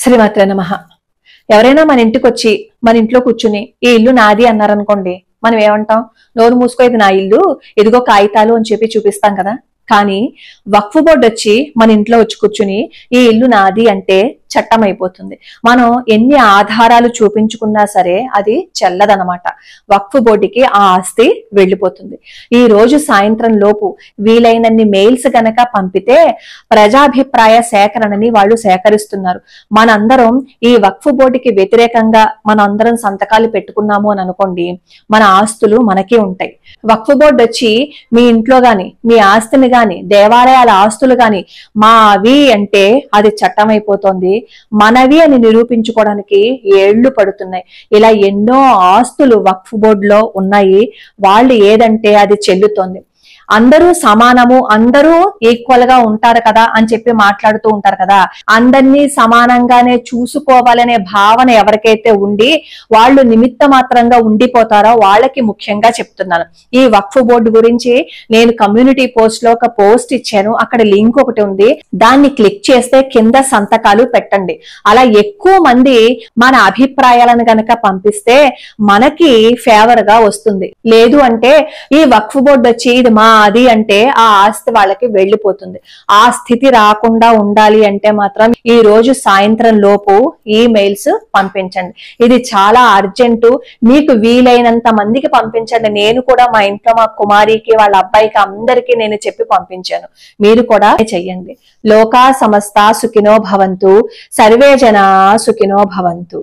శ్రీమాత్రే నమః. ఎవరైనా మన ఇంటికి వచ్చి మన ఇంట్లో కూర్చుని ఈ ఇల్లు నాది అన్నారనుకోండి, మనం ఏమంటాం? నోరు మూసుకో, ఇది నా ఇల్లు, ఇదిగో కాగితాలు అని చెప్పి చూపిస్తాం కదా. కానీ వక్ఫ్ బోర్డు వచ్చి మన ఇంట్లో వచ్చి కూర్చుని ఈ ఇల్లు నాది అంటే చట్టం అయిపోతుంది. మనం ఎన్ని ఆధారాలు చూపించుకున్నా సరే అది చెల్లదనమాట. వక్ఫ్ బోర్డుకి ఆ ఆస్తి వెళ్ళిపోతుంది. ఈ రోజు సాయంత్రం లోపు వీలైనన్ని మెయిల్స్ గనక పంపితే ప్రజాభిప్రాయ సేకరణని వాళ్ళు సేకరిస్తున్నారు. మనందరం ఈ వక్ఫ్ బోర్డుకి వ్యతిరేకంగా మనందరం సంతకాలు పెట్టుకున్నాము అని అనుకోండి, మన ఆస్తులు మనకే ఉంటాయి. వక్ఫ్ బోర్డు వచ్చి మీ ఇంట్లో గాని, మీ ఆస్తిని గాని, దేవాలయాల ఆస్తులు గాని మావి అంటే అది చట్టం అయిపోతుంది. మనవి అని నిరూపించుకోవడానికి ఏళ్లు పడుతున్నాయి. ఇలా ఎన్నో ఆస్తులు వక్ఫ్ బోర్డులో ఉన్నాయి. వాళ్ళు ఏదంటే అది చెల్లుతోంది. అందరూ సమానము, అందరూ ఈక్వల్ గా ఉంటారు కదా అని చెప్పి మాట్లాడుతూ ఉంటారు కదా. అందరినీ సమానంగానే చూసుకోవాలనే భావన ఎవరికైతే ఉండి వాళ్ళు నిమిత్త మాత్రంగా ఉండిపోతారో వాళ్ళకి ముఖ్యంగా చెప్తున్నాను. ఈ వక్ఫ్ బోర్డు గురించి నేను కమ్యూనిటీ పోస్ట్ లో ఒక పోస్ట్ ఇచ్చాను. అక్కడ లింక్ ఒకటి ఉంది, దాన్ని క్లిక్ చేస్తే కింద సంతకాలు పెట్టండి. అలా ఎక్కువ మంది మన అభిప్రాయాలను గనక పంపిస్తే మనకి ఫేవర్ గా వస్తుంది. లేదు అంటే ఈ వక్ఫ్ బోర్డు వచ్చి ఇది మా అది అంటే ఆ ఆస్తి వాళ్ళకి వెళ్ళిపోతుంది. ఆ స్థితి రాకుండా ఉండాలి అంటే మాత్రం ఈ రోజు సాయంత్రం లోపు ఈమెయిల్స్ పంపించండి. ఇది చాలా అర్జెంటు. మీకు వీలైనంత మందికి పంపించండి. నేను కూడా మా ఇంట్లో మా కుమారికి, వాళ్ళ అబ్బాయికి అందరికీ నేను చెప్పి పంపించాను. మీరు కూడా చెయ్యండి. లోకా సమస్త సుఖినో భవంతు, సర్వే జనా సుఖినో భవంతు.